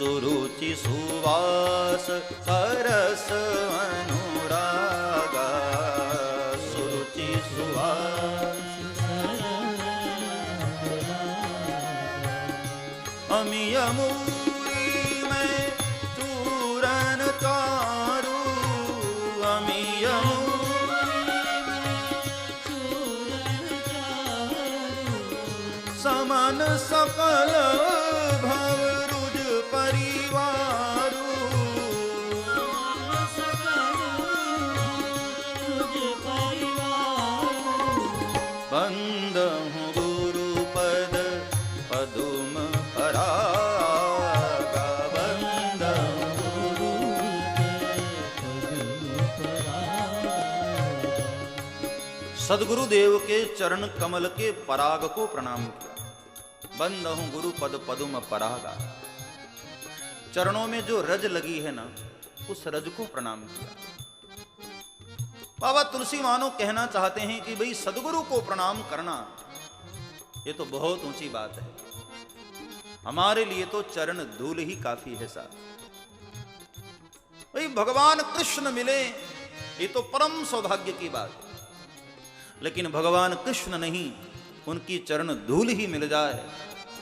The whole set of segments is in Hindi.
सुरुचि सुवास सरस अनुरागा, सुरुचि सुवास अमिय मूरी में चूरन चारू, अमिय समन सकल भव रुज परिवारू, बंदहु गुरु पद पदुम परागा, बंदहु गुरु सदगुरुदेव के चरण कमल के पराग को प्रणाम किया। बंद हूं गुरु पद पदुम परागा, चरणों में जो रज लगी है ना, उस रज को प्रणाम किया। बाबा तुलसी मानो कहना चाहते हैं कि भाई सदगुरु को प्रणाम करना ये तो बहुत ऊंची बात है, हमारे लिए तो चरण धूल ही काफी है साहब। भाई भगवान कृष्ण मिले ये तो परम सौभाग्य की बात है, लेकिन भगवान कृष्ण नहीं, उनकी चरण धूल ही मिल जाए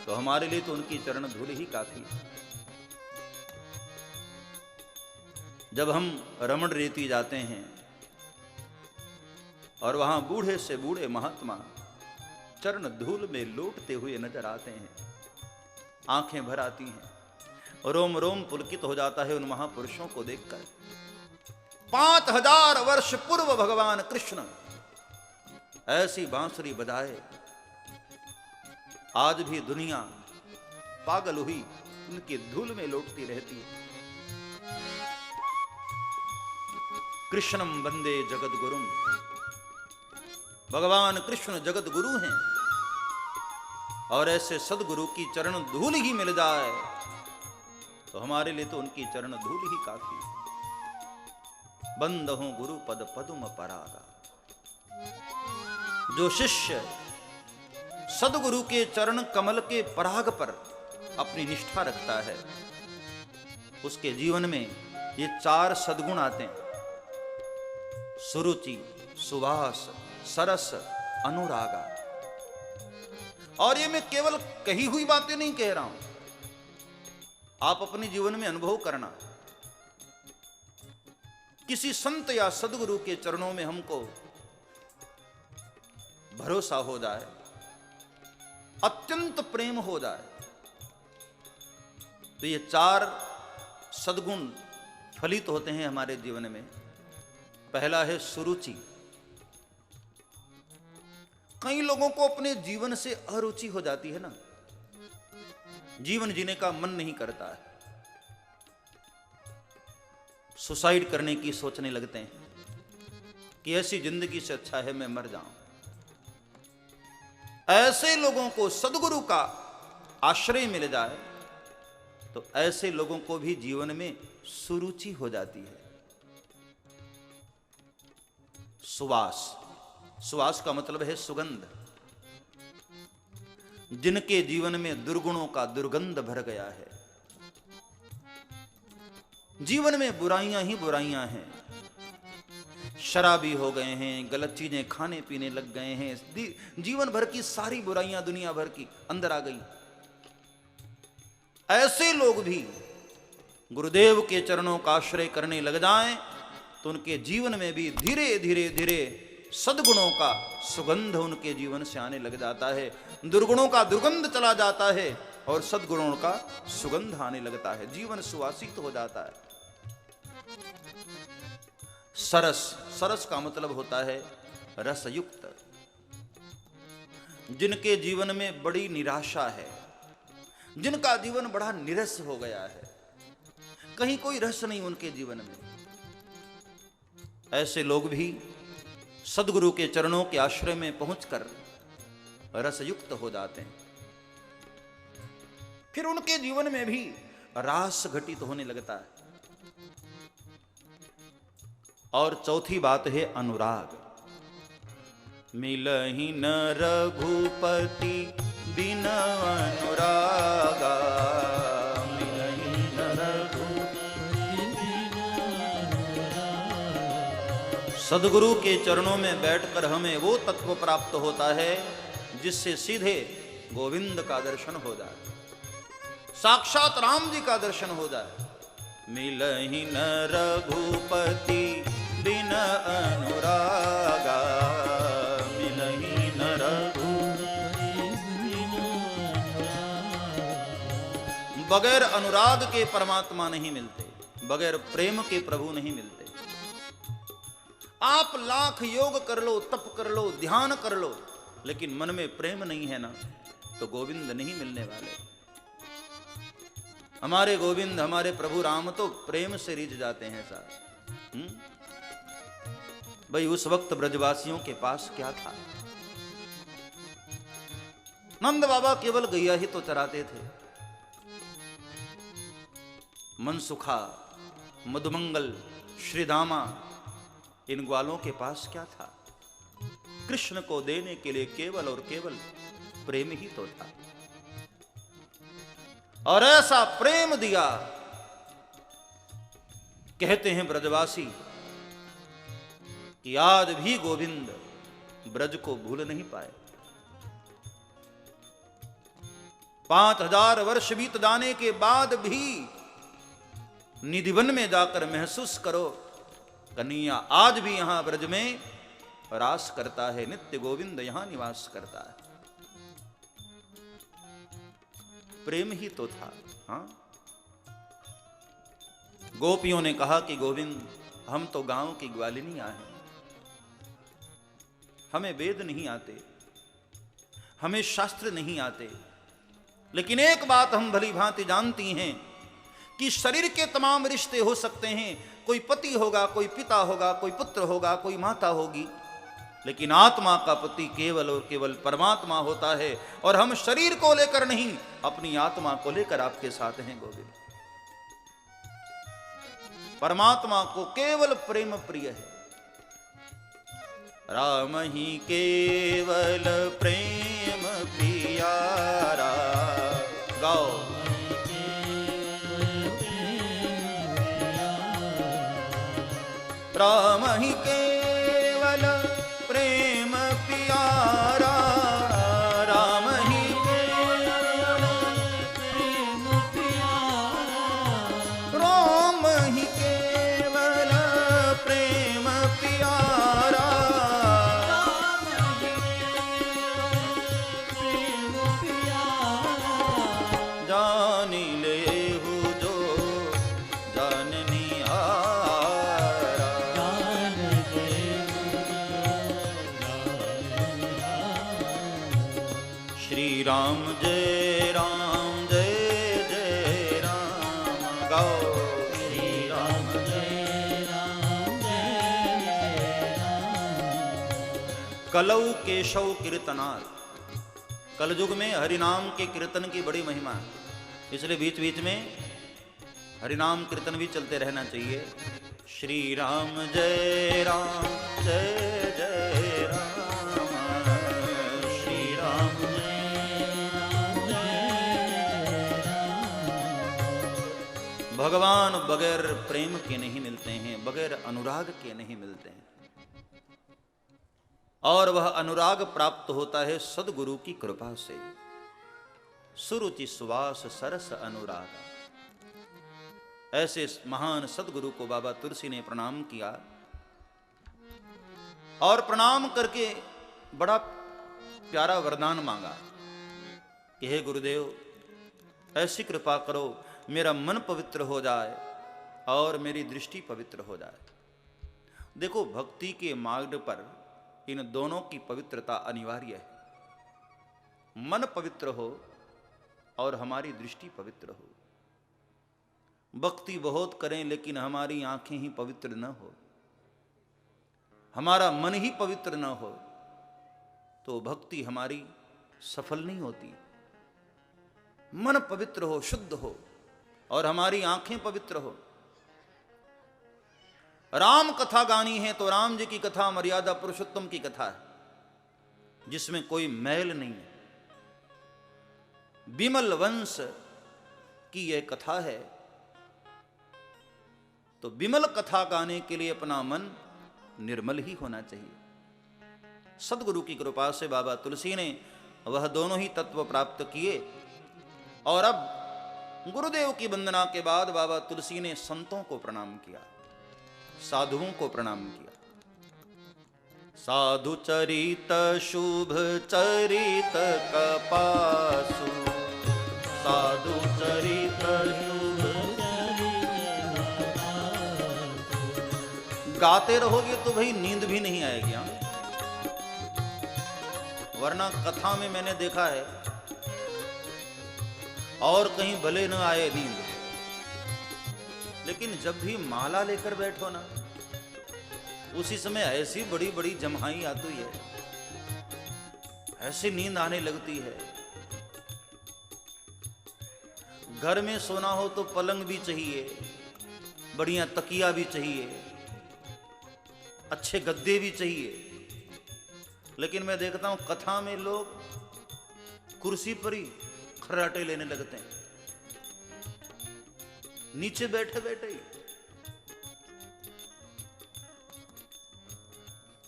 तो हमारे लिए तो उनकी चरण धूल ही काफी है। जब हम रमण रेती जाते हैं और वहां बूढ़े से बूढ़े महात्मा चरण धूल में लौटते हुए नजर आते हैं, आंखें भर आती हैं, रोम रोम पुलकित हो जाता है उन महापुरुषों को देखकर। 5000 वर्ष पूर्व भगवान कृष्ण ऐसी बांसुरी बजाए, आज भी दुनिया पागल हुई उनकी धूल में लौटती रहती है। कृष्णम वंदे जगत गुरुम, भगवान कृष्ण जगत गुरु हैं, और ऐसे सदगुरु की चरण धूल ही मिल जाए तो हमारे लिए तो उनकी चरण धूल ही काफी है। बंद हूं गुरु पद पदुम परागा, जो शिष्य सदगुरु के चरण कमल के पराग पर अपनी निष्ठा रखता है, उसके जीवन में ये 4 सद्गुण आते हैं: सुरुचि, सुवास, सरस, अनुरागा। और ये मैं केवल कही हुई बातें नहीं कह रहा हूं, आप अपने जीवन में अनुभव करना। किसी संत या सदगुरु के चरणों में हमको भरोसा हो जाए, अत्यंत प्रेम हो जाए, तो ये 4 सद्गुण फलित होते हैं हमारे जीवन में। पहला है सुरुचि। कई लोगों को अपने जीवन से अरुचि हो जाती है ना, जीवन जीने का मन नहीं करता है, सुसाइड करने की सोचने लगते हैं कि ऐसी जिंदगी से अच्छा है मैं मर जाऊं। ऐसे लोगों को सदगुरु का आश्रय मिल जाए तो ऐसे लोगों को भी जीवन में सुरुचि हो जाती है। सुवास, सुवास का मतलब है सुगंध। जिनके जीवन में दुर्गुणों का दुर्गंध भर गया है, जीवन में बुराइयां ही बुराइयां हैं, शराबी हो गए हैं, गलत चीजें खाने पीने लग गए हैं, जीवन भर की सारी बुराइयां दुनिया भर की अंदर आ गई। ऐसे लोग भी गुरुदेव के चरणों का आश्रय करने लग जाएं तो उनके जीवन में भी धीरे धीरे धीरे सद्गुणों का सुगंध उनके जीवन से आने लग जाता है। दुर्गुणों का दुर्गंध चला जाता है और सद्गुणों का सुगंध आने लगता है, जीवन सुवासित हो जाता है। सरस, सरस का मतलब होता है रसयुक्त। जिनके जीवन में बड़ी निराशा है, जिनका जीवन बड़ा निरस हो गया है, कहीं कोई रस नहीं उनके जीवन में, ऐसे लोग भी सदगुरु के चरणों के आश्रय में पहुंचकर रसयुक्त हो जाते हैं। फिर उनके जीवन में भी रास घटित होने लगता है। और चौथी बात है अनुराग। मिलहि न रघुपति बिन अनुरागा, मिलहि न सदगुरु के चरणों में बैठकर हमें वो तत्व प्राप्त होता है जिससे सीधे गोविंद का दर्शन हो जाए, साक्षात राम जी का दर्शन हो जाए। मिलहि न रघुपति बिन अनुरागा, मिलहि न रघुपति बिन अनुरागा। बगैर अनुराग के परमात्मा नहीं मिलते, बगैर प्रेम के प्रभु नहीं मिलते। आप लाख योग कर लो, तप कर लो, ध्यान कर लो, लेकिन मन में प्रेम नहीं है ना, तो गोविंद नहीं मिलने वाले। हमारे गोविंद, हमारे प्रभु राम तो प्रेम से रिझ जाते हैं साहब। भाई उस वक्त ब्रजवासियों के पास क्या था? नंद बाबा केवल गैया ही तो चराते थे। मनसुखा, मधुमंगल, श्रीदामा, इन ग्वालों के पास क्या था? कृष्ण को देने के लिए केवल और केवल प्रेम ही तो था। और ऐसा प्रेम दिया, कहते हैं ब्रजवासी कि आज भी गोविंद ब्रज को भूल नहीं पाए। 5000 वर्ष बीत जाने के बाद भी निधिवन में जाकर महसूस करो, कन्हैया आज भी यहां ब्रज में रास करता है, नित्य गोविंद यहां निवास करता है। प्रेम ही तो था। हाँ, गोपियों ने कहा कि गोविंद हम तो गांव की ग्वालिनियां हैं, हमें वेद नहीं आते, हमें शास्त्र नहीं आते, लेकिन एक बात हम भली भांति जानती हैं कि शरीर के तमाम रिश्ते हो सकते हैं, कोई पति होगा, कोई पिता होगा, कोई पुत्र होगा, कोई माता होगी, लेकिन आत्मा का पति केवल और केवल परमात्मा होता है। और हम शरीर को लेकर नहीं, अपनी आत्मा को लेकर आपके साथ हैं गोविंद। परमात्मा को केवल प्रेम प्रिय है। राम ही केवल प्रेम प्यारा, गाओ। राम ही केवल प्रेम प्यारा, राम ही केवल प्रेम प्यारा, राम ही केवल प्रेम प्यारा, राम ही केवल प्रेम प्यारा। जानी ले जो जाननी राम जय राम, जय जय राम, गाओ। श्री राम जय राम, जय जय राम। कलौ केशव कीर्तनार्थ, कलयुग में हरिनाम के कीर्तन की बड़ी महिमा है, इसलिए बीच बीच में हरिनाम कीर्तन भी चलते रहना चाहिए। श्री राम जय राम, जय जय राम, श्री राम भगवान बगैर प्रेम के नहीं मिलते हैं, बगैर अनुराग के नहीं मिलते हैं। और वह अनुराग प्राप्त होता है सदगुरु की कृपा से। सुरुचि सुवास सरस अनुराग, ऐसे महान सदगुरु को बाबा तुलसी ने प्रणाम किया और प्रणाम करके बड़ा प्यारा वरदान मांगा कि हे गुरुदेव, ऐसी कृपा करो मेरा मन पवित्र हो जाए और मेरी दृष्टि पवित्र हो जाए। देखो, भक्ति के मार्ग पर इन दोनों की पवित्रता अनिवार्य है। मन पवित्र हो और हमारी दृष्टि पवित्र हो। भक्ति बहुत करें लेकिन हमारी आंखें ही पवित्र न हो, हमारा मन ही पवित्र न हो, तो भक्ति हमारी सफल नहीं होती। मन पवित्र हो, शुद्ध हो और हमारी आंखें पवित्र हो। राम कथा गानी है तो राम जी की कथा मर्यादा पुरुषोत्तम की कथा है, जिसमें कोई मैल नहीं है। विमल वंश की यह कथा है, तो विमल कथा गाने के लिए अपना मन निर्मल ही होना चाहिए। सदगुरु की कृपा से बाबा तुलसी ने वह दोनों ही तत्व प्राप्त किए। और अब गुरुदेव की वंदना के बाद बाबा तुलसी ने संतों को प्रणाम किया, साधुओं को प्रणाम किया। साधु चरित शुभ चरित कपासु, साधु चरित शुभ गाते रहोगे तो भाई नींद भी नहीं आएगी। हाँ, वरना कथा में मैंने देखा है और कहीं भले न आए नींद, लेकिन जब भी माला लेकर बैठो ना, उसी समय ऐसी बड़ी बड़ी जम्हाई आती है, ऐसी नींद आने लगती है। घर में सोना हो तो पलंग भी चाहिए, बढ़िया तकिया भी चाहिए, अच्छे गद्दे भी चाहिए। लेकिन मैं देखता हूं कथा में लोग कुर्सी पर ही खर्राटे लेने लगते हैं, नीचे बैठे बैठे ही।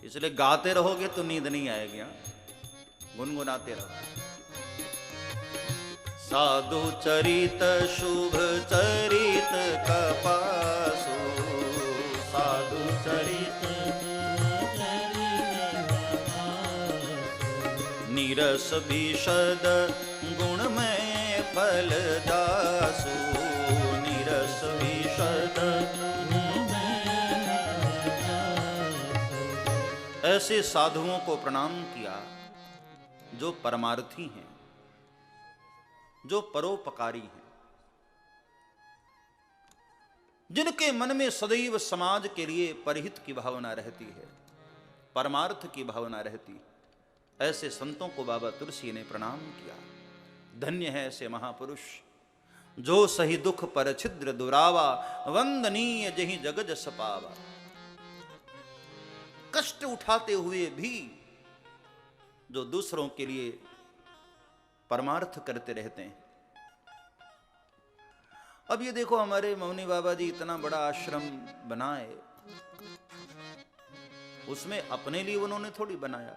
इसलिए गाते रहोगे तो नींद नहीं आएगी। हाँ, गुनगुनाते रहो। साधु चरित शुभ चरित कपासु, साधु चरित नीरस विशद गुणमय फल दासु, नीरस विशद। ऐसे साधुओं को प्रणाम किया जो परमार्थी हैं, जो परोपकारी हैं, जिनके मन में सदैव समाज के लिए परहित की भावना रहती है, परमार्थ की भावना रहती है। ऐसे संतों को बाबा तुलसी ने प्रणाम किया। धन्य है ऐसे महापुरुष, जो सही दुख पर छिद्र दुरावा, वंदनीय जहि जग जस पावा। कष्ट उठाते हुए भी जो दूसरों के लिए परमार्थ करते रहते हैं। अब ये देखो, हमारे मौनी बाबा जी इतना बड़ा आश्रम बनाए, उसमें अपने लिए उन्होंने थोड़ी बनाया।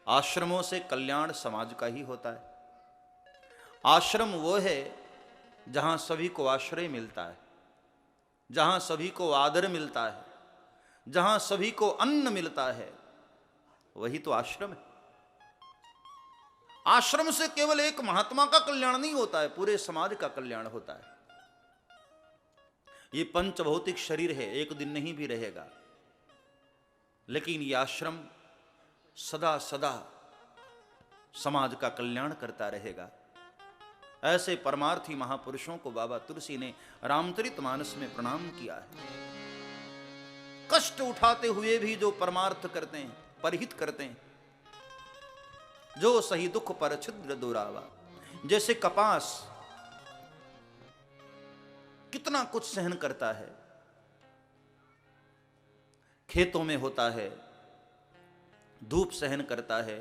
आश्रमों से कल्याण समाज का ही होता है। आश्रम वो है जहां सभी को आश्रय मिलता है, जहां सभी को आदर मिलता है, जहां सभी को अन्न मिलता है, वही तो आश्रम है। आश्रम से केवल एक महात्मा का कल्याण नहीं होता है, पूरे समाज का कल्याण होता है। ये पंचभौतिक शरीर है, एक दिन नहीं भी रहेगा, लेकिन ये आश्रम सदा सदा समाज का कल्याण करता रहेगा। ऐसे परमार्थी महापुरुषों को बाबा तुलसी ने रामचरितमानस में प्रणाम किया है। कष्ट उठाते हुए भी जो परमार्थ करते हैं, परहित करते हैं, जो सही दुख पर छिद्र दुरावा। जैसे कपास कितना कुछ सहन करता है, खेतों में होता है, धूप सहन करता है,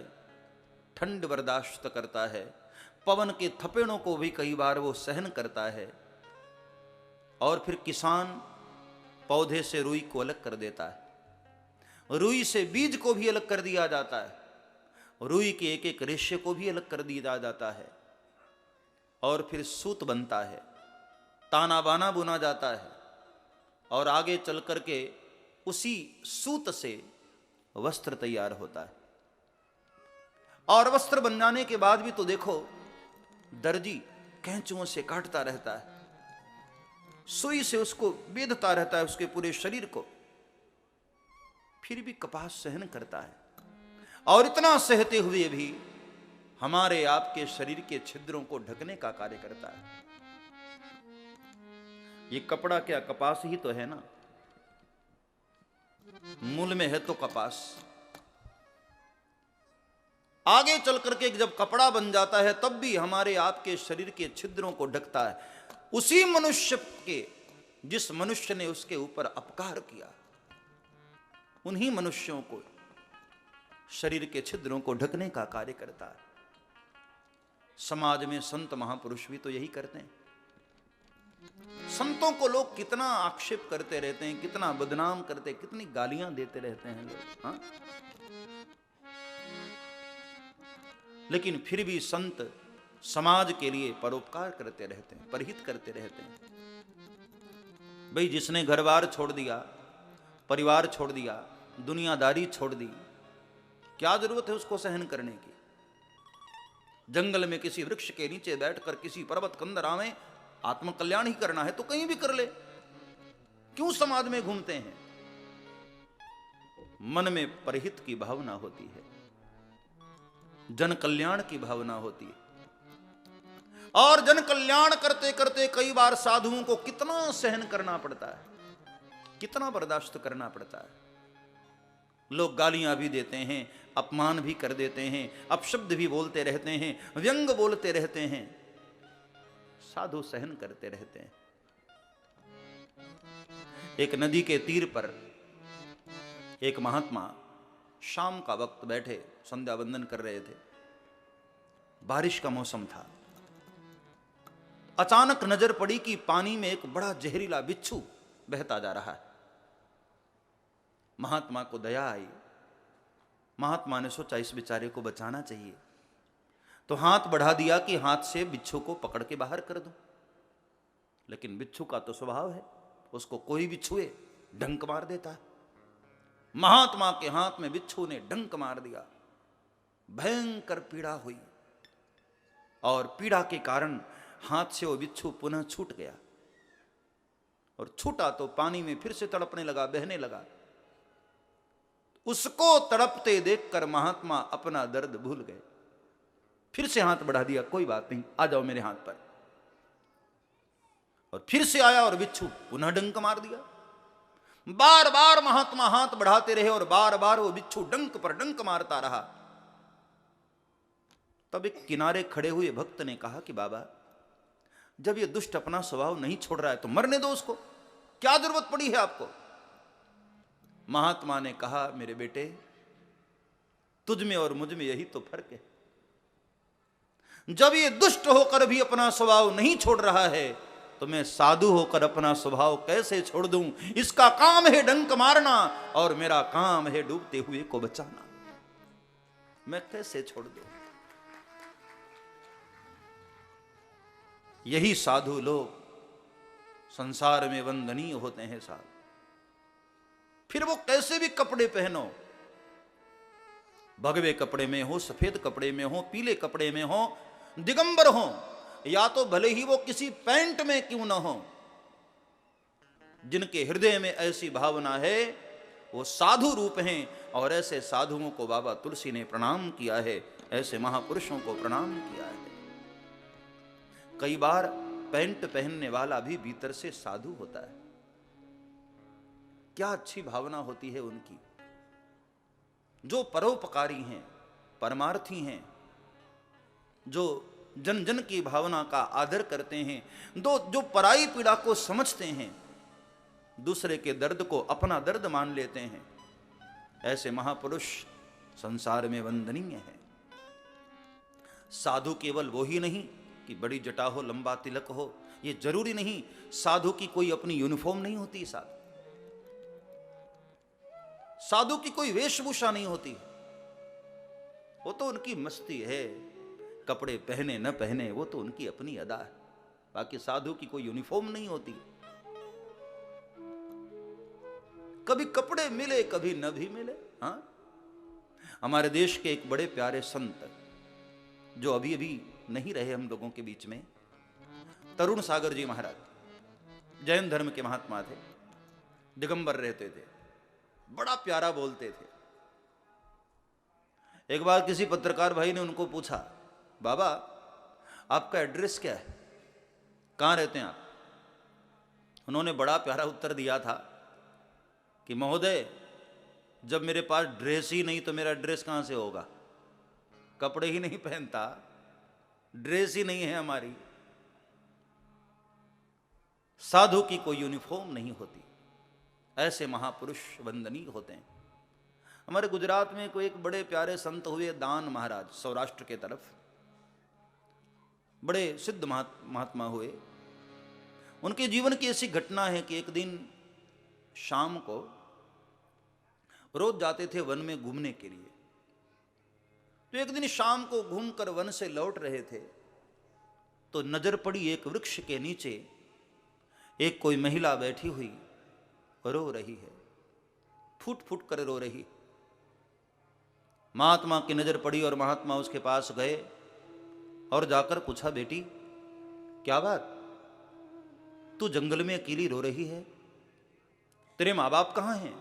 ठंड बर्दाश्त करता है, पवन के थपेड़ों को भी कई बार वो सहन करता है। और फिर किसान पौधे से रुई को अलग कर देता है, रुई से बीज को भी अलग कर दिया जाता है, रुई के एक एक रेशे को भी अलग कर दिया जाता है, और फिर सूत बनता है, ताना बाना बुना जाता है, और आगे चल करके उसी सूत से वस्त्र तैयार होता है। और वस्त्र बन जाने के बाद भी तो देखो, दर्जी कैंचुओं से काटता रहता है, सुई से उसको बेधता रहता है, उसके पूरे शरीर को, फिर भी कपास सहन करता है। और इतना सहते हुए भी हमारे आपके शरीर के छिद्रों को ढकने का कार्य करता है। ये कपड़ा क्या, कपास ही तो है ना, मूल में है तो कपास। आगे चल करके जब कपड़ा बन जाता है, तब भी हमारे आपके शरीर के छिद्रों को ढकता है। उसी मनुष्य के, जिस मनुष्य ने उसके ऊपर अपकार किया, उन्हीं मनुष्यों को शरीर के छिद्रों को ढकने का कार्य करता है। समाज में संत महापुरुष भी तो यही करते हैं। संतों को लोग कितना आक्षेप करते रहते हैं, कितना बदनाम करते, कितनी गालियां देते रहते हैं लोग, हाँ? लेकिन फिर भी संत समाज के लिए परोपकार करते रहते हैं, परहित करते रहते हैं। भाई जिसने घर बार छोड़ दिया, परिवार छोड़ दिया, दुनियादारी छोड़ दी, क्या जरूरत है उसको सहन करने की? जंगल में किसी वृक्ष के नीचे बैठकर किसी पर्वत कंदरा में आत्मकल्याण ही करना है तो कहीं भी कर ले, क्यों समाज में घूमते हैं? मन में परहित की भावना होती है, जन कल्याण की भावना होती है। और जन कल्याण करते करते कई बार साधुओं को कितना सहन करना पड़ता है, कितना बर्दाश्त करना पड़ता है। लोग गालियां भी देते हैं, अपमान भी कर देते हैं, अपशब्द भी बोलते रहते हैं, व्यंग बोलते रहते हैं, साधु सहन करते रहते हैं। एक नदी के तीर पर एक महात्मा शाम का वक्त बैठे संध्या वंदन कर रहे थे। बारिश का मौसम था। अचानक नजर पड़ी कि पानी में एक बड़ा जहरीला बिच्छू बहता जा रहा है। महात्मा को दया आई। महात्मा ने सोचा इस बेचारे को बचाना चाहिए, तो हाथ बढ़ा दिया कि हाथ से बिच्छू को पकड़ के बाहर कर दूं। लेकिन बिच्छू का तो स्वभाव है, उसको कोई भी छुए डंक मार देता है। महात्मा के हाथ में बिच्छू ने डंक मार दिया। भयंकर पीड़ा हुई और पीड़ा के कारण हाथ से वो बिच्छू पुनः छूट गया और छूटा तो पानी में फिर से तड़पने लगा, बहने लगा। उसको तड़पते देखकर महात्मा अपना दर्द भूल गए। फिर से हाथ बढ़ा दिया, कोई बात नहीं, आ जाओ मेरे हाथ पर। और फिर से आया और बिच्छू पुनः डंक मार दिया। बार बार महात्मा हाथ बढ़ाते रहे और बार बार वो बिच्छू डंक पर डंक मारता रहा। तब एक किनारे खड़े हुए भक्त ने कहा कि बाबा, जब ये दुष्ट अपना स्वभाव नहीं छोड़ रहा है तो मरने दो उसको, क्या जरूरत पड़ी है आपको? महात्मा ने कहा, मेरे बेटे, तुझ में और मुझ में यही तो फर्क है। जब ये दुष्ट होकर भी अपना स्वभाव नहीं छोड़ रहा है तो मैं साधु होकर अपना स्वभाव कैसे छोड़ दूं? इसका काम है डंक मारना और मेरा काम है डूबते हुए को बचाना। मैं कैसे छोड़ दूं? यही साधु लोग संसार में वंदनीय होते हैं साहब। फिर वो कैसे भी कपड़े पहनो, भगवे कपड़े में हो, सफेद कपड़े में हो, पीले कपड़े में हो, दिगंबर हो, या तो भले ही वो किसी पैंट में क्यों ना हो, जिनके हृदय में ऐसी भावना है वो साधु रूप हैं। और ऐसे साधुओं को बाबा तुलसी ने प्रणाम किया है, ऐसे महापुरुषों को प्रणाम किया है। कई बार पैंट पहनने वाला भी भीतर से साधु होता है। क्या अच्छी भावना होती है उनकी। जो परोपकारी हैं, परमार्थी हैं, जो जन जन की भावना का आदर करते हैं, जो पराई पीड़ा को समझते हैं, दूसरे के दर्द को अपना दर्द मान लेते हैं, ऐसे महापुरुष संसार में वंदनीय हैं। साधु केवल वो ही नहीं कि बड़ी जटा हो, लंबा तिलक हो, ये जरूरी नहीं। साधु की कोई अपनी यूनिफॉर्म नहीं होती। साधु की कोई वेशभूषा नहीं होती। वो तो उनकी मस्ती है, कपड़े पहने न पहने वो तो उनकी अपनी अदा है। बाकी साधु की कोई यूनिफॉर्म नहीं होती। कभी कपड़े मिले कभी न भी मिले। हाँ, हमारे देश के एक बड़े प्यारे संत जो अभी अभी नहीं रहे हम लोगों के बीच में, तरुण सागर जी महाराज, जैन धर्म के महात्मा थे, दिगंबर रहते थे, बड़ा प्यारा बोलते थे। एक बार किसी पत्रकार भाई ने उनको पूछा, बाबा आपका एड्रेस क्या है, कहां रहते हैं आप? उन्होंने बड़ा प्यारा उत्तर दिया था कि महोदय, जब मेरे पास ड्रेस ही नहीं तो मेरा एड्रेस कहां से होगा? कपड़े ही नहीं पहनता, ड्रेस ही नहीं है हमारी। साधु की कोई यूनिफॉर्म नहीं होती। ऐसे महापुरुष वंदनीय होते हैं। हमारे गुजरात में कोई एक बड़े प्यारे संत हुए, दान महाराज, सौराष्ट्र के तरफ बड़े सिद्ध महात्मा हुए। उनके जीवन की ऐसी घटना है कि एक दिन शाम को रोज जाते थे वन में घूमने के लिए। तो एक दिन शाम को घूमकर वन से लौट रहे थे तो नजर पड़ी एक वृक्ष के नीचे एक कोई महिला बैठी हुई रो रही है, फूट फूट कर रो रही। महात्मा की नजर पड़ी और महात्मा उसके पास गए और जाकर पूछा, बेटी क्या बात, तू जंगल में अकेली रो रही है, तेरे माँ बाप कहां हैं?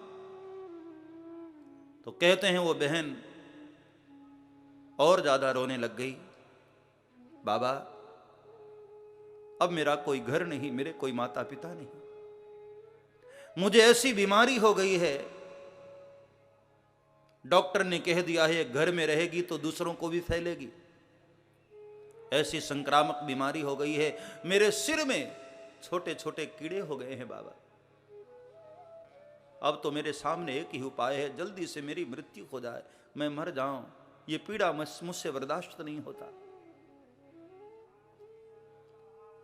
तो कहते हैं वो बहन और ज्यादा रोने लग गई, बाबा अब मेरा कोई घर नहीं, मेरे कोई माता पिता नहीं, मुझे ऐसी बीमारी हो गई है, डॉक्टर ने कह दिया है घर में रहेगी तो दूसरों को भी फैलेगी, ऐसी संक्रामक बीमारी हो गई है, मेरे सिर में छोटे छोटे कीड़े हो गए हैं बाबा, अब तो मेरे सामने एक ही उपाय है, जल्दी से मेरी मृत्यु हो जाए, मैं मर जाऊं, ये पीड़ा मुझसे बर्दाश्त नहीं होता।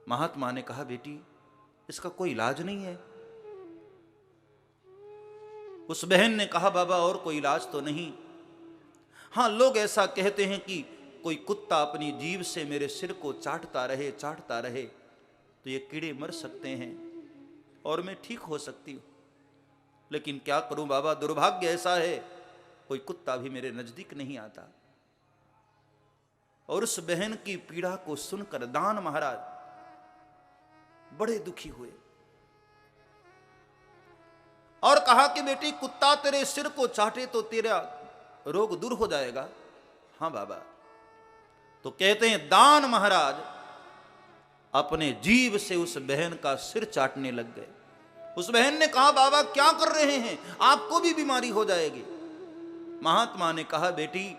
महात्मा ने कहा, बेटी इसका कोई इलाज नहीं है? उस बहन ने कहा, बाबा और कोई इलाज तो नहीं, हां लोग ऐसा कहते हैं कि कोई कुत्ता अपनी जीभ से मेरे सिर को चाटता रहे तो ये कीड़े मर सकते हैं और मैं ठीक हो सकती हूं, लेकिन क्या करूं बाबा, दुर्भाग्य ऐसा है कोई कुत्ता भी मेरे नजदीक नहीं आता। और उस बहन की पीड़ा को सुनकर दान महाराज बड़े दुखी हुए और कहा कि बेटी कुत्ता तेरे सिर को चाटे तो तेरा रोग दूर हो जाएगा। हां बाबा। तो कहते हैं दान महाराज अपने जीभ से उस बहन का सिर चाटने लग गए। उस बहन ने कहा, बाबा क्या कर रहे हैं, आपको भी बीमारी हो जाएगी। महात्मा ने कहा, बेटी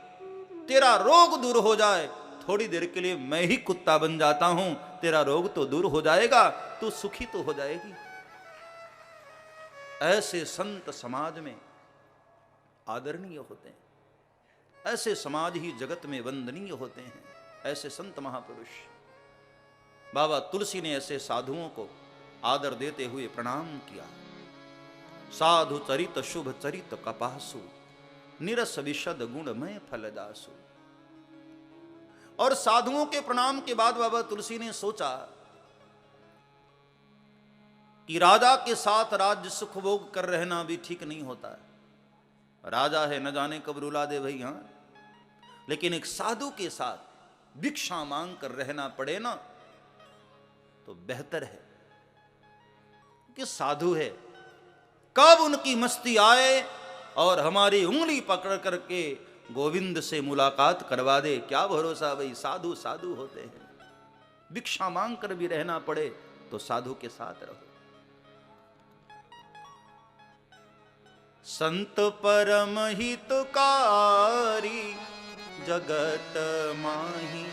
तेरा रोग दूर हो जाए, थोड़ी देर के लिए मैं ही कुत्ता बन जाता हूं, तेरा रोग तो दूर हो जाएगा, तू सुखी तो हो जाएगी। ऐसे संत समाज में आदरणीय होते हैं, ऐसे समाज ही जगत में वंदनीय होते हैं, ऐसे संत महापुरुष। बाबा तुलसी ने ऐसे साधुओं को आदर देते हुए प्रणाम किया। साधु चरित शुभ चरित कपासु, निरस विशद गुणमय फलदासु। और साधुओं के प्रणाम के बाद बाबा तुलसी ने सोचा कि राजा के साथ राज्य सुख भोग कर रहना भी ठीक नहीं होता है। राजा है न जाने कब रुला दे भाई, हां, लेकिन एक साधु के साथ भिक्षा मांग कर रहना पड़े ना तो बेहतर है। कि साधु है, कब उनकी मस्ती आए और हमारी उंगली पकड़ करके गोविंद से मुलाकात करवा दे, क्या भरोसा भाई। साधु साधु होते हैं, भिक्षा मांग कर भी रहना पड़े तो साधु के साथ रहो। संत परम हितकारी जगत माही,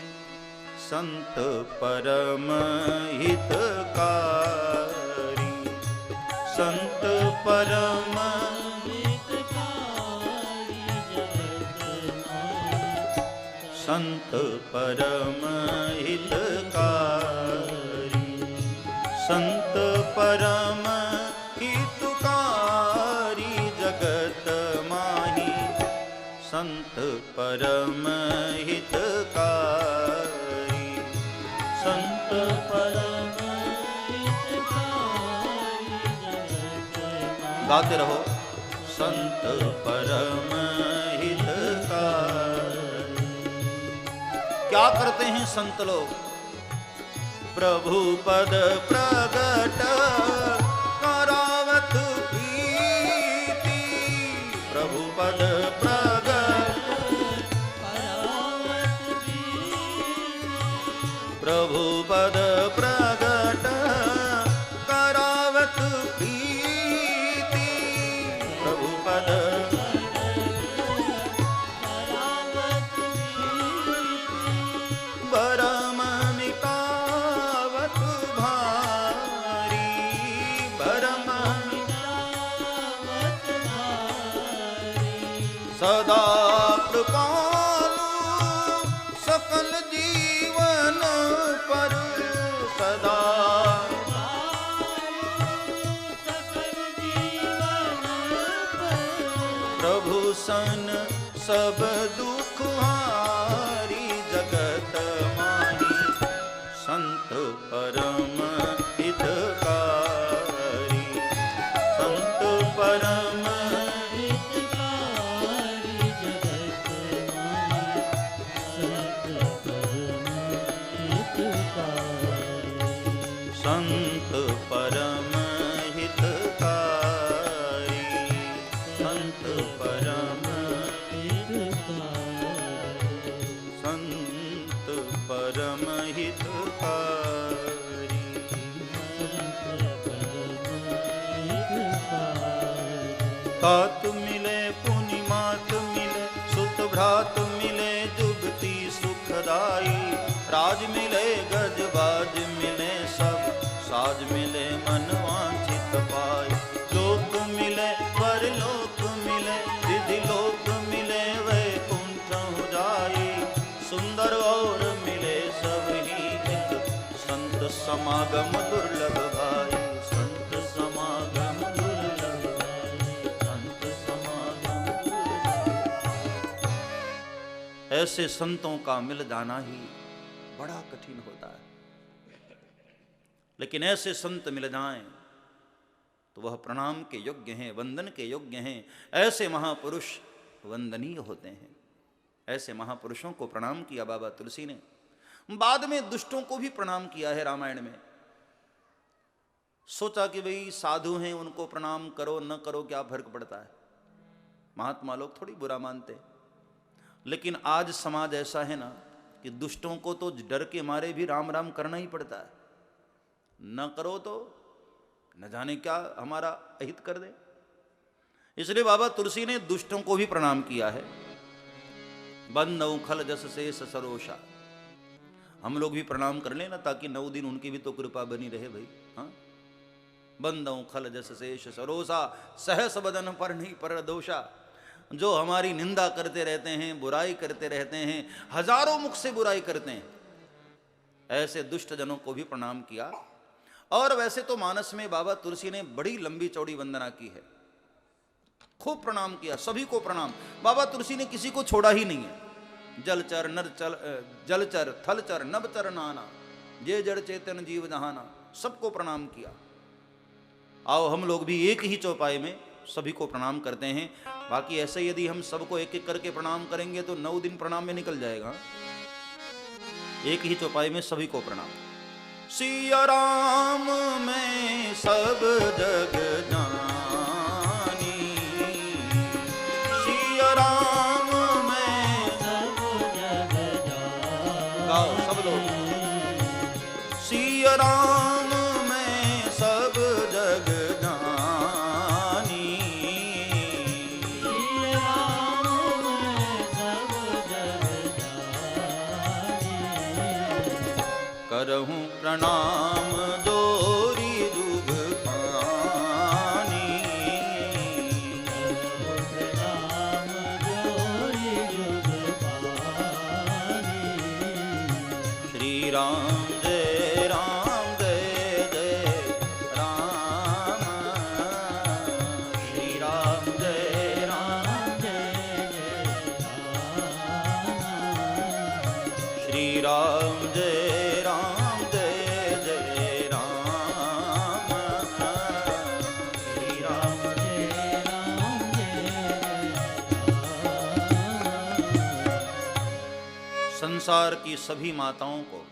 संत परम हितकारी, संत परम हितकारी जगत माही, संत परम हितकारी, संत परम हितकारी जगत माही, संत परम हितकारी, संत परम हितकारी जगत माही। गाते रहो, संत परम हितकारी। क्या करते हैं संत लोग? प्रभु पद प्रगट करावत प्रीति, प्रभु पद प्रगट करावत प्रीति, प्रभु पद प्रगट करावत प्रीति, प्रभु पद करावत प्रीति, बरम मिटावत भारी, बरम मिटावत भारी, सदा कृपालु सकल जीवन पर, सदा सब दुख हारी जगत माही, संत परम हितकारी, संत परम हितकारी जगत माही, संत परम हितकारी, संत परम हितकारी, संत परम हितकारी, संत परम हितकारी। तात मिले पुनि मात मिले, सुत भ्रात मिले जुगती सुखदाई, राज मिले गजबाज मिले सब, साज मिले मन वांछित पाई, लोक मिले परलोक मिले, विधि लोक मिले वैकुंठ जाई, सुंदर और मिले सब ही हित, संत समागम दुर्लभ भाई, संत समागम दुर्लभ भाई, संत समागम दुर्लभ। ऐसे संतों का मिल जाना ही बड़ा कठिन होता है, लेकिन ऐसे संत मिल जाएं तो वह प्रणाम के योग्य हैं, वंदन के योग्य हैं। ऐसे महापुरुष वंदनीय होते हैं। ऐसे महापुरुषों को प्रणाम किया बाबा तुलसी ने। बाद में दुष्टों को भी प्रणाम किया है रामायण में। सोचा कि भाई साधु हैं, उनको प्रणाम करो न करो क्या फर्क पड़ता है, महात्मा लोग थोड़ी बुरा मानते। लेकिन आज समाज ऐसा है ना कि दुष्टों को तो डर के मारे भी राम राम करना ही पड़ता है, न करो तो न जाने क्या हमारा अहित कर दे। इसलिए बाबा तुलसी ने दुष्टों को भी प्रणाम किया है। बंदौ खल जस शेष सरोषा, हम लोग भी प्रणाम कर लेना ताकि 9 दिन उनकी भी तो कृपा बनी रहे भाई। हाँ, बंदौ खल जस शेष सरोषा, सहस बदन पर नहीं पर दोषा। जो हमारी निंदा करते रहते हैं, बुराई करते रहते हैं, हजारों मुख से बुराई करते हैं, ऐसे दुष्ट जनों को भी प्रणाम किया। और वैसे तो मानस में बाबा तुलसी ने बड़ी लंबी चौड़ी वंदना की है, खूब प्रणाम किया, सभी को प्रणाम। बाबा तुलसी ने किसी को छोड़ा ही नहीं है। जलचर नर चल जलचर थलचर नभचर नाना, जे जड़ चेतन जीव जहाना, सबको प्रणाम किया। आओ हम लोग भी एक ही चौपाई में सभी को प्रणाम करते हैं। बाकी ऐसे यदि हम सबको एक एक करके प्रणाम करेंगे तो 9 दिन प्रणाम में निकल जाएगा। एक ही चौपाई में सभी को प्रणाम। सिया राम में सब जग जानी, सिया राम में सब जग जानी। गाओ सब लोग। सिया राम में सब जग जानी, सिया राम में सब जग जानी। करहूँ प्रणाम जोरी जुग पानी, प्रणाम जोरी जुग पानी। श्री राम जय राम जय जय राम, श्री राम जय राम जय जय राम। श्री राम जय राम जय जय राम, श्री राम जय राम जय राम। संसार की सभी माताओं को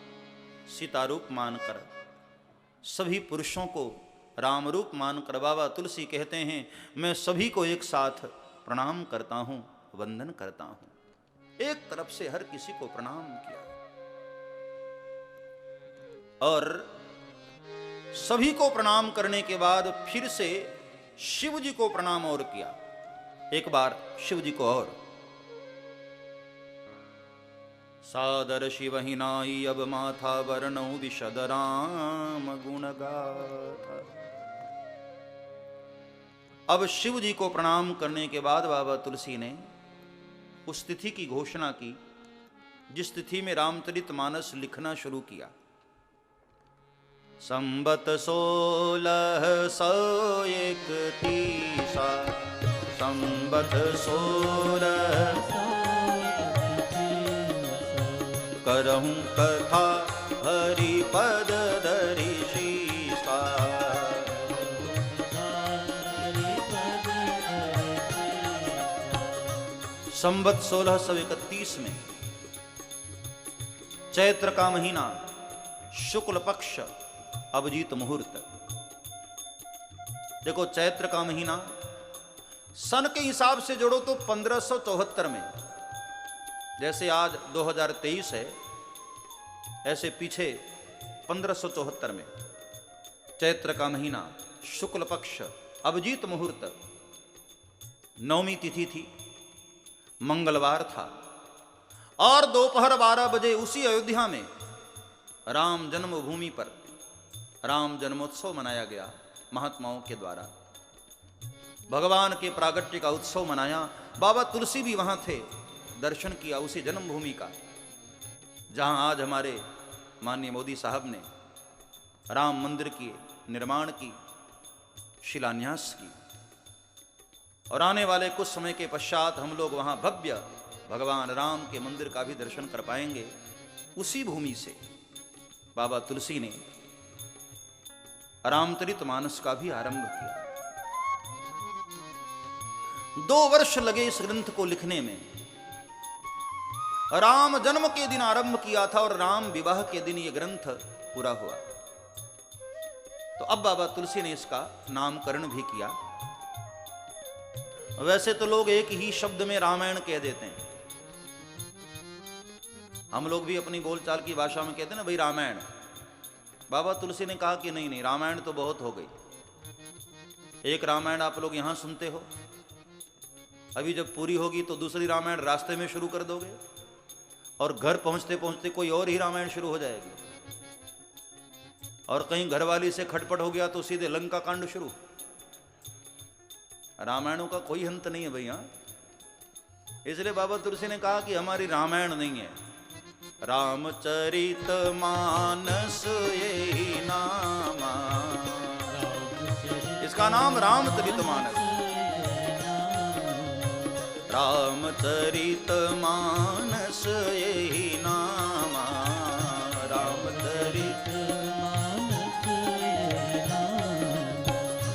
सीता रूप मानकर, सभी पुरुषों को राम रूप मानकर बाबा तुलसी कहते हैं मैं सभी को एक साथ प्रणाम करता हूं, वंदन करता हूं। एक तरफ से हर किसी को प्रणाम किया और सभी को प्रणाम करने के बाद फिर से शिव जी को प्रणाम और किया। एक बार शिव जी को और सादर शिव ही नाई अब माथा वर्णौ विशद राम गुण गाथा। अब शिव जी को प्रणाम करने के बाद बाबा तुलसी ने उस तिथि की घोषणा की जिस तिथि में रामचरितमानस लिखना शुरू किया। संबत 1631 संबत 1631 करहूं कथा हरि पद दर्शिसा। संवत 1631 में चैत्र का महीना, शुक्ल पक्ष, अभिजीत मुहूर्त। देखो चैत्र का महीना सन के हिसाब से जोड़ो तो 1574 में, जैसे आज 2023 है ऐसे पीछे 1574 में चैत्र का महीना, शुक्ल पक्ष, अभिजीत मुहूर्त, नवमी तिथि थी, मंगलवार था और दोपहर 12 बजे उसी अयोध्या में राम जन्मभूमि पर राम जन्मोत्सव मनाया गया। महात्माओं के द्वारा भगवान के प्रागट्य का उत्सव मनाया। बाबा तुलसी भी वहां थे, दर्शन किया उसी जन्मभूमि का जहां आज हमारे माननीय मोदी साहब ने राम मंदिर की निर्माण की शिलान्यास की। और आने वाले कुछ समय के पश्चात हम लोग वहां भव्य भगवान राम के मंदिर का भी दर्शन कर पाएंगे। उसी भूमि से बाबा तुलसी ने रामचरितमानस का भी आरंभ किया। 2 वर्ष लगे इस ग्रंथ को लिखने में। राम जन्म के दिन आरंभ किया था और राम विवाह के दिन यह ग्रंथ पूरा हुआ। तो अब बाबा तुलसी ने इसका नामकरण भी किया। वैसे तो लोग एक ही शब्द में रामायण कह देते हैं, हम लोग भी अपनी बोलचाल की भाषा में कहते हैं ना भाई रामायण। बाबा तुलसी ने कहा कि नहीं नहीं, रामायण तो बहुत हो गई। एक रामायण आप लोग यहां सुनते हो, अभी जब पूरी होगी तो दूसरी रामायण रास्ते में शुरू कर दोगे और घर पहुंचते पहुंचते कोई और ही रामायण शुरू हो जाएगी। और कहीं घरवाली से खटपट हो गया तो सीधे लंका कांड शुरू। रामायणों का कोई अंत नहीं है भैया। इसलिए बाबा तुलसी ने कहा कि हमारी रामायण नहीं है, रामचरित मानस यही नामा। इसका नाम रामचरित मानस, रामचरित मानस यही नामा, रामचरित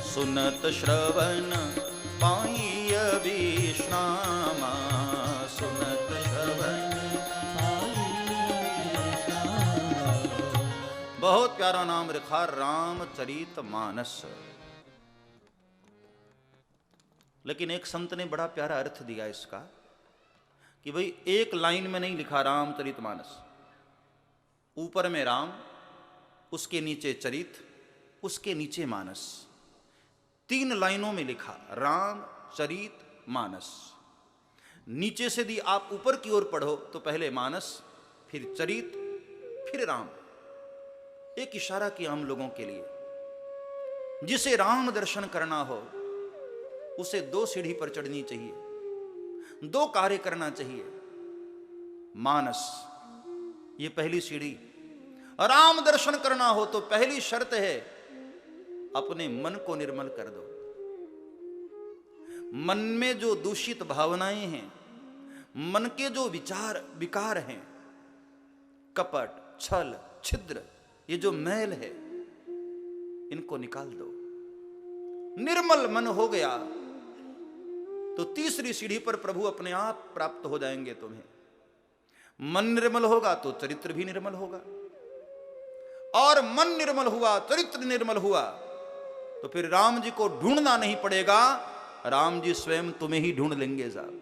सुनत श्रवण पाई विश्रामा, सुनत श्रवण। बहुत प्यारा नाम रखा, रामचरित मानस। लेकिन एक संत ने बड़ा प्यारा अर्थ दिया इसका कि भाई एक लाइन में नहीं लिखा रामचरित मानस, ऊपर में राम, उसके नीचे चरित, उसके नीचे मानस। 3 लाइनों में लिखा राम चरित मानस। नीचे से दी आप ऊपर की ओर पढ़ो तो पहले मानस, फिर चरित, फिर राम। एक इशारा किया हम लोगों के लिए। जिसे राम दर्शन करना हो उसे 2 सीढ़ी पर चढ़नी चाहिए, 2 कार्य करना चाहिए। मानस ये पहली सीढ़ी। राम दर्शन करना हो तो पहली शर्त है अपने मन को निर्मल कर दो। मन में जो दूषित भावनाएं हैं, मन के जो विचार विकार हैं, कपट, छल, छिद्र, ये जो मैल है, इनको निकाल दो। निर्मल मन हो गया तो तीसरी सीढ़ी पर प्रभु अपने आप प्राप्त हो जाएंगे तुम्हें। मन निर्मल होगा तो चरित्र भी निर्मल होगा, और मन निर्मल हुआ, चरित्र निर्मल हुआ तो फिर राम जी को ढूंढना नहीं पड़ेगा, राम जी स्वयं तुम्हें ही ढूंढ लेंगे। साहब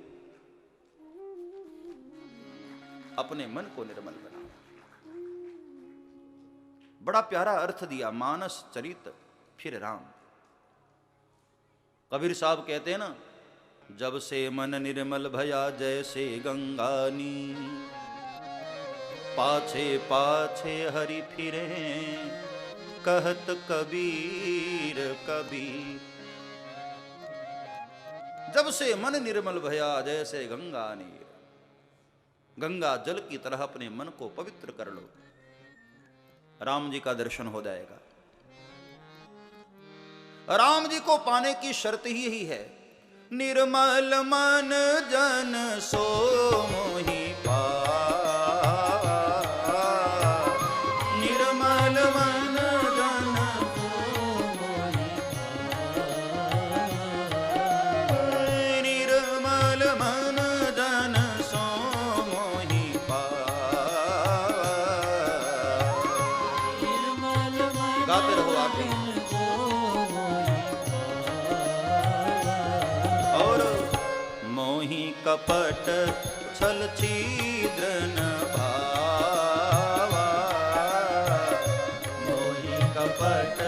अपने मन को निर्मल बनाओ। बड़ा प्यारा अर्थ दिया, मानस, चरित, फिर राम। कबीर साहब कहते हैं ना, जब से मन निर्मल भया जैसे गंगानी, पाछे पाछे हरि फिरे कहत कबीर कबीर। जब से मन निर्मल भया जैसे गंगा नीर, गंगा जल की तरह अपने मन को पवित्र कर लो, राम जी का दर्शन हो जाएगा। राम जी को पाने की शर्त ही यही है, निर्मल मन जन सो मोहि पावा। कपट छल छिद्र न भावा। मोहि कपट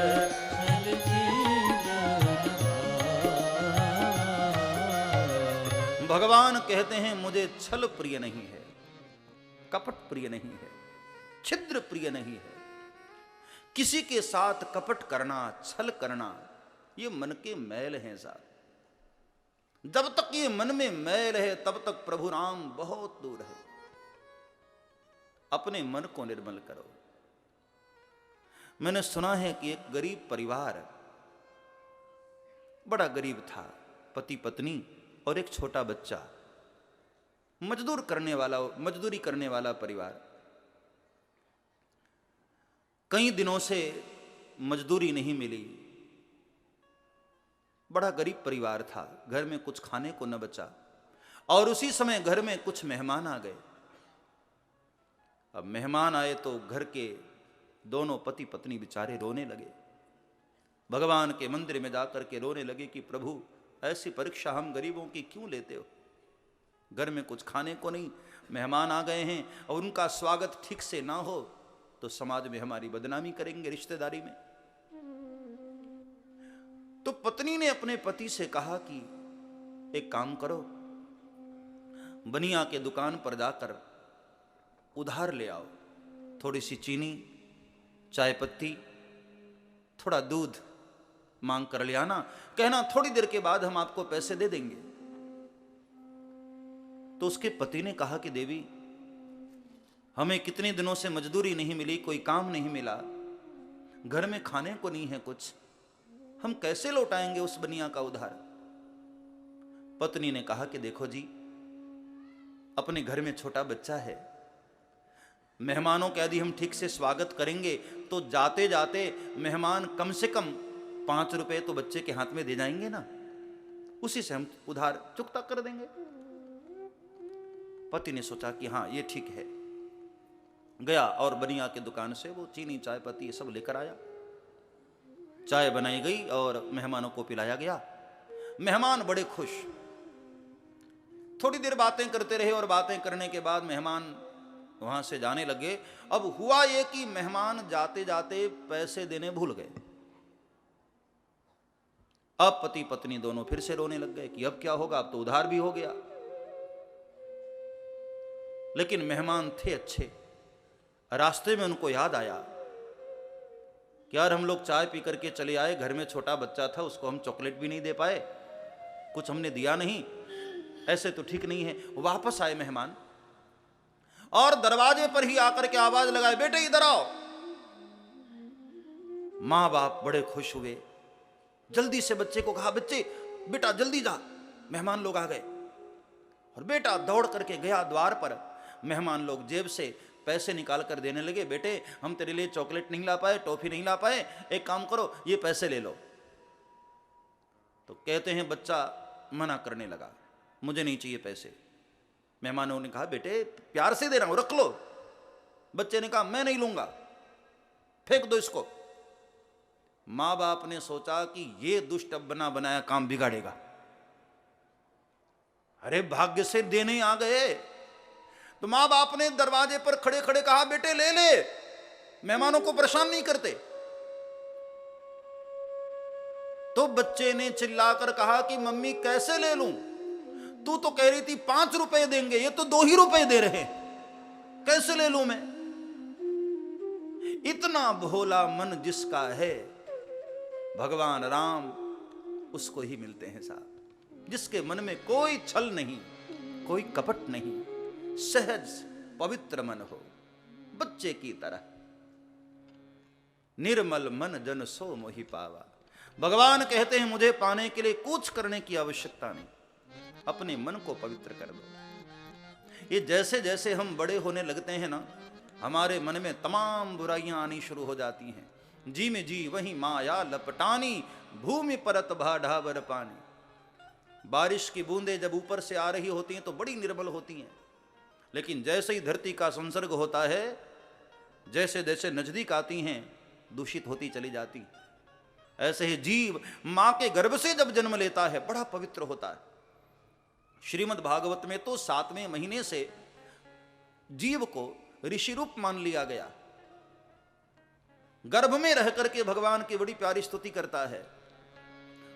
छल छिद्र न भावा। भगवान कहते हैं मुझे छल प्रिय नहीं है, कपट प्रिय नहीं है, छिद्र प्रिय नहीं है। किसी के साथ कपट करना, छल करना, ये मन के मैल हैं साहब। जब तक ये मन में मैल है तब तक प्रभु राम बहुत दूर है। अपने मन को निर्मल करो। मैंने सुना है कि एक गरीब परिवार, बड़ा गरीब था, पति पत्नी और एक छोटा बच्चा, मजदूरी करने वाला परिवार। कई दिनों से मजदूरी नहीं मिली, बड़ा गरीब परिवार था, घर में कुछ खाने को न बचा। और उसी समय घर में कुछ मेहमान आ गए। अब मेहमान आए तो घर के दोनों पति पत्नी बेचारे रोने लगे, भगवान के मंदिर में जाकर के रोने लगे कि प्रभु ऐसी परीक्षा हम गरीबों की क्यों लेते हो? घर में कुछ खाने को नहीं, मेहमान आ गए हैं और उनका स्वागत ठीक से ना हो तो समाज में हमारी बदनामी करेंगे, रिश्तेदारी में। तो पत्नी ने अपने पति से कहा कि एक काम करो, बनिया के दुकान पर जाकर उधार ले आओ, थोड़ी सी चीनी, चाय पत्ती, थोड़ा दूध मांग कर ले आना, कहना थोड़ी देर के बाद हम आपको पैसे दे देंगे। तो उसके पति ने कहा कि देवी, हमें कितने दिनों से मजदूरी नहीं मिली, कोई काम नहीं मिला, घर में खाने को नहीं है कुछ, हम कैसे लौटाएंगे उस बनिया का उधार? पत्नी ने कहा कि देखो जी, अपने घर में छोटा बच्चा है, मेहमानों का यदि हम ठीक से स्वागत करेंगे तो जाते जाते मेहमान कम से कम 5 रुपए तो बच्चे के हाथ में दे जाएंगे ना, उसी से हम उधार चुकता कर देंगे। पति ने सोचा कि हाँ ये ठीक है, गया और बनिया के दुकान से वो चीनी, चाय पत्ती ये सब लेकर आया। चाय बनाई गई और मेहमानों को पिलाया गया। मेहमान बड़े खुश। थोड़ी देर बातें करते रहे और बातें करने के बाद मेहमान वहां से जाने लगे। अब हुआ ये कि मेहमान जाते जाते पैसे देने भूल गए। अब पति पत्नी दोनों फिर से रोने लग गए कि अब क्या होगा, अब तो उधार भी हो गया। लेकिन मेहमान थे अच्छे। रास्ते में उनको याद आया कि यार हम लोग चाय पी करके चले आए, घर में छोटा बच्चा था, उसको हम चॉकलेट भी नहीं दे पाए, कुछ हमने दिया नहीं, ऐसे तो ठीक नहीं है। वापस आए मेहमान और दरवाजे पर ही आकर के आवाज लगाए, बेटे इधर आओ। मां बाप बड़े खुश हुए, जल्दी से बच्चे को कहा, बच्चे बेटा जल्दी जा, मेहमान लोग आ गए। और बेटा दौड़ करके गया द्वार पर। मेहमान लोग जेब से पैसे निकाल कर देने लगे, बेटे हम तेरे लिए चॉकलेट नहीं ला पाए, टॉफी नहीं ला पाए, एक काम करो ये पैसे ले लो। तो कहते हैं बच्चा मना करने लगा, मुझे नहीं चाहिए पैसे। मेहमानों ने कहा, बेटे प्यार से दे रहा हूं, रख लो। बच्चे ने कहा, मैं नहीं लूंगा, फेंक दो इसको। मां बाप ने सोचा कि ये दुष्ट अब बना बनाया काम बिगाड़ेगा। अरे भाग्य से देने आ गए। तो मां बाप ने दरवाजे पर खड़े खड़े कहा, बेटे ले ले, मेहमानों को परेशान नहीं करते। तो बच्चे ने चिल्लाकर कहा कि मम्मी कैसे ले लूं, तू तो कह रही थी 5 रुपए देंगे, ये तो 2 ही रुपए दे रहे, कैसे ले लूं मैं? इतना भोला मन जिसका है, भगवान राम उसको ही मिलते हैं साहब। जिसके मन में कोई छल नहीं, कोई कपट नहीं, सहज पवित्र मन हो, बच्चे की तरह। निर्मल मन जन सो मोहि पावा। भगवान कहते हैं मुझे पाने के लिए कुछ करने की आवश्यकता नहीं, अपने मन को पवित्र कर दो। ये जैसे जैसे हम बड़े होने लगते हैं ना, हमारे मन में तमाम बुराइयां आनी शुरू हो जाती हैं। जी में जी वही माया लपटानी, भूमि परत भा ढाबर पानी। बारिश की बूंदें जब ऊपर से आ रही होती हैं तो बड़ी निर्मल होती हैं, लेकिन जैसे ही धरती का संसर्ग होता है, जैसे जैसे नजदीक आती हैं दूषित होती चली जाती। ऐसे ही जीव मां के गर्भ से जब जन्म लेता है बड़ा पवित्र होता है, श्रीमद् भागवत में तो 7वें महीने से जीव को ऋषि रूप मान लिया गया। गर्भ में रह करके भगवान की बड़ी प्यारी स्तुति करता है,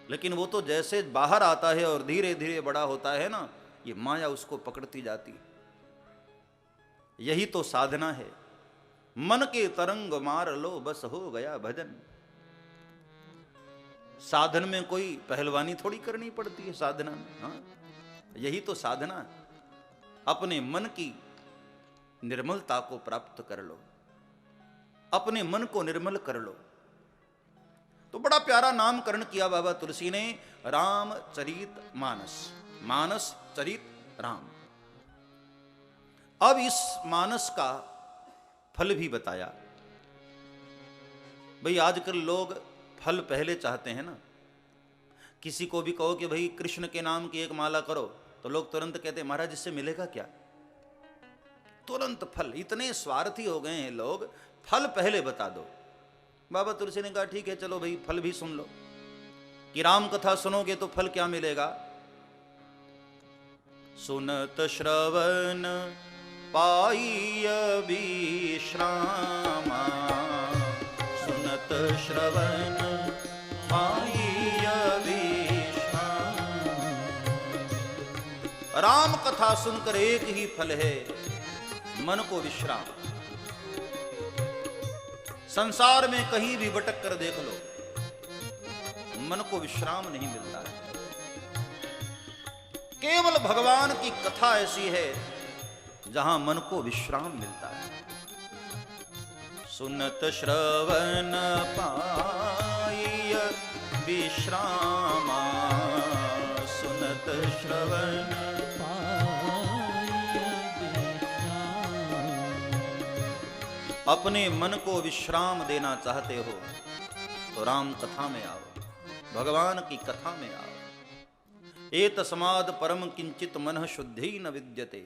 लेकिन वो तो जैसे बाहर आता है और धीरे धीरे बड़ा होता है ना, ये माया उसको पकड़ती जाती। यही तो साधना है। मन के तरंग मार लो बस हो गया भजन। साधन में कोई पहलवानी थोड़ी करनी पड़ती है साधना में। हाँ, यही तो साधना है। अपने मन की निर्मलता को प्राप्त कर लो, अपने मन को निर्मल कर लो। तो बड़ा प्यारा नामकरण किया बाबा तुलसी ने, रामचरित मानस, मानस चरित राम। अब इस मानस का फल भी बताया। भाई आजकल लोग फल पहले चाहते हैं ना। किसी को भी कहो कि भाई कृष्ण के नाम की एक माला करो, तो लोग तुरंत कहते हैं महाराज इससे मिलेगा क्या? तुरंत फल। इतने स्वार्थी हो गए हैं लोग, फल पहले बता दो। बाबा तुलसी ने कहा ठीक है चलो भाई फल भी सुन लो, कि राम कथा सुनोगे तो फल क्या मिलेगा। सुनत श्रवण पाइय विश्रामा, सुनत श्रवण पाइय विश्रामा। राम कथा सुनकर एक ही फल है, मन को विश्राम। संसार में कहीं भी भटक कर देख लो, मन को विश्राम नहीं मिलता है। केवल भगवान की कथा ऐसी है जहां मन को विश्राम मिलता है। सुनत श्रवण पाइय विश्रामा, सुनत श्रवण अपने मन को विश्राम देना चाहते हो तो राम कथा में आओ, भगवान की कथा में आओ। एतस्माद् परम किंचित मनः शुद्धि न विद्यते।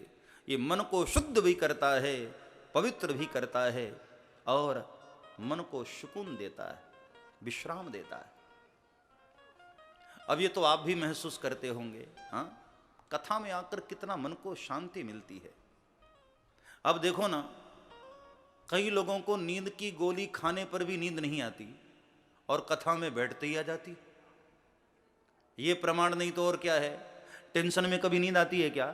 ये मन को शुद्ध भी करता है, पवित्र भी करता है और मन को सुकून देता है, विश्राम देता है। अब ये तो आप भी महसूस करते होंगे, हाँ, कथा में आकर कितना मन को शांति मिलती है। अब देखो ना, कई लोगों को नींद की गोली खाने पर भी नींद नहीं आती और कथा में बैठते ही आ जाती। ये प्रमाण नहीं तो और क्या है? टेंशन में कभी नींद आती है क्या?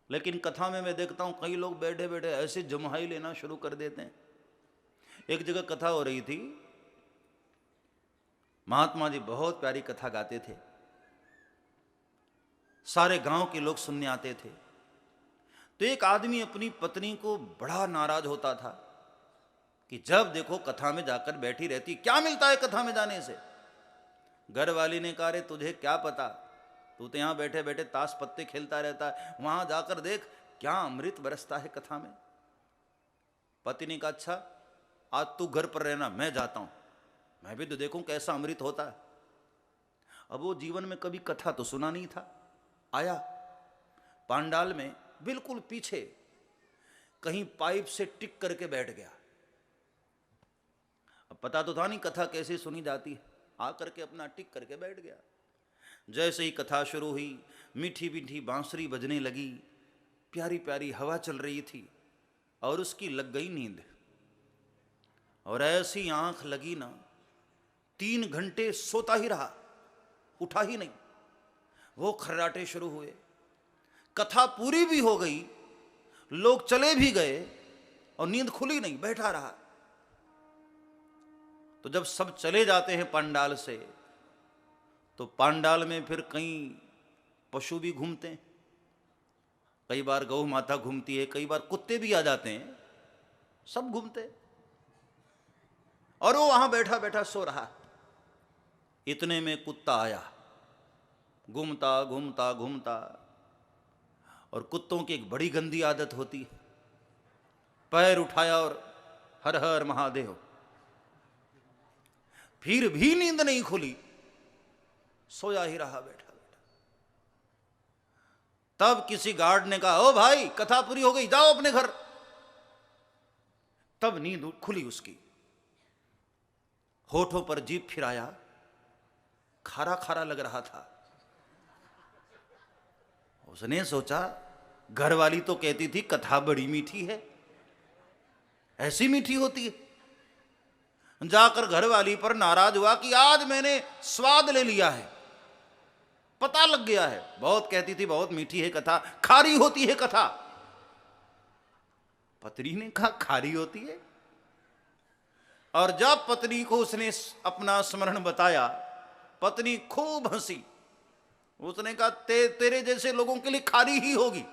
लेकिन कथा में मैं देखता हूं कई लोग बैठे बैठे ऐसे जम्हाई लेना शुरू कर देते हैं। एक जगह कथा हो रही थी, महात्मा जी बहुत प्यारी कथा गाते थे, सारे गांव के लोग सुनने आते थे। तो एक आदमी अपनी पत्नी को बड़ा नाराज होता था कि जब देखो कथा में जाकर बैठी रहती, क्या मिलता है कथा में जाने से? घर वाली ने कहा, रे तुझे क्या पता, तू तो यहां बैठे बैठे ताश पत्ते खेलता रहता है, वहां जाकर देख क्या अमृत बरसता है कथा में। पति ने कहा, अच्छा आज तू घर पर रहना, मैं जाता हूं, मैं भी तो देखूं कैसा अमृत होता है। अब वो जीवन में कभी कथा तो सुना नहीं था। आया पांडाल में बिल्कुल पीछे कहीं पाइप से टिक करके बैठ गया। अब पता तो था नहीं कथा कैसे सुनी जाती है, आकर के अपना टिक करके बैठ गया। जैसे ही कथा शुरू हुई, मीठी मीठी बांसुरी बजने लगी, प्यारी प्यारी हवा चल रही थी और उसकी लग गई नींद। और ऐसी आंख लगी ना, 3 घंटे सोता ही रहा, उठा ही नहीं। वो खर्राटे शुरू हुए, कथा पूरी भी हो गई, लोग चले भी गए और नींद खुली नहीं, बैठा रहा। तो जब सब चले जाते हैं पंडाल से, तो पंडाल में फिर कई पशु भी घूमते हैं, कई बार गौ माता घूमती है, कई बार कुत्ते भी आ जाते हैं, सब घूमते। और वो वहां बैठा बैठा सो रहा। इतने में कुत्ता आया, घूमता घूमता घूमता। और कुत्तों की एक बड़ी गंदी आदत होती है, पैर उठाया और हर हर महादेव। फिर भी नींद नहीं खुली, सोया ही रहा बैठा बैठा। तब किसी गार्ड ने कहा, ओ भाई कथा पूरी हो गई, जाओ अपने घर। तब नींद खुली उसकी। होठों पर जीभ फिराया, खारा खारा लग रहा था। उसने सोचा घरवाली तो कहती थी कथा बड़ी मीठी है, ऐसी मीठी होती है। जाकर घरवाली पर नाराज हुआ कि आज मैंने स्वाद ले लिया है, पता लग गया है। बहुत कहती थी बहुत मीठी है कथा, खारी होती है कथा। पत्नी ने कहा खारी होती है। और जब पत्नी को उसने अपना स्मरण बताया, पत्नी खूब हंसी। उसने कहा तेरे जैसे लोगों के लिए खारी ही होगी,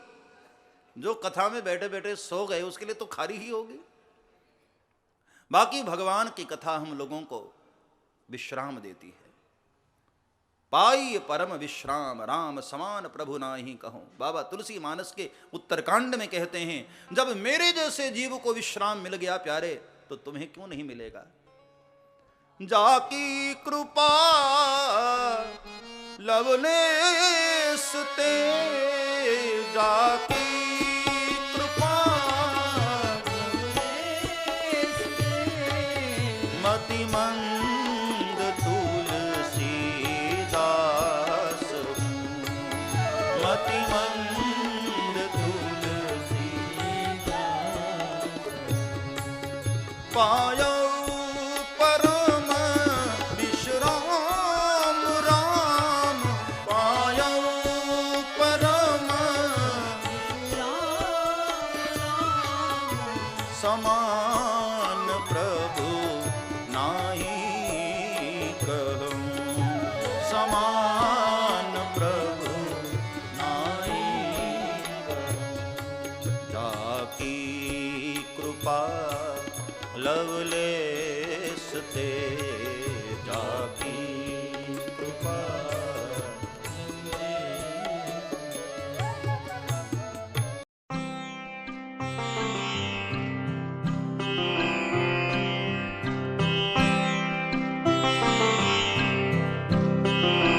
जो कथा में बैठे बैठे सो गए उसके लिए तो खारी ही होगी। बाकी भगवान की कथा हम लोगों को विश्राम देती है। पाई परम विश्राम राम समान प्रभु नाहि कहूं। बाबा तुलसी मानस के उत्तरकांड में कहते हैं, जब मेरे जैसे जीव को विश्राम मिल गया प्यारे, तो तुम्हें क्यों नहीं मिलेगा। जाकी कृपा लवलेस ते, जाकी कृपा मति मंद तुलसी दास, मति मंद तुलसी दास। पायो परम विश्राम राम, पायो परम समान प्रभु नाहि कहूं, समान प्रभु नाहि कहूं। जाकी कृपा लवले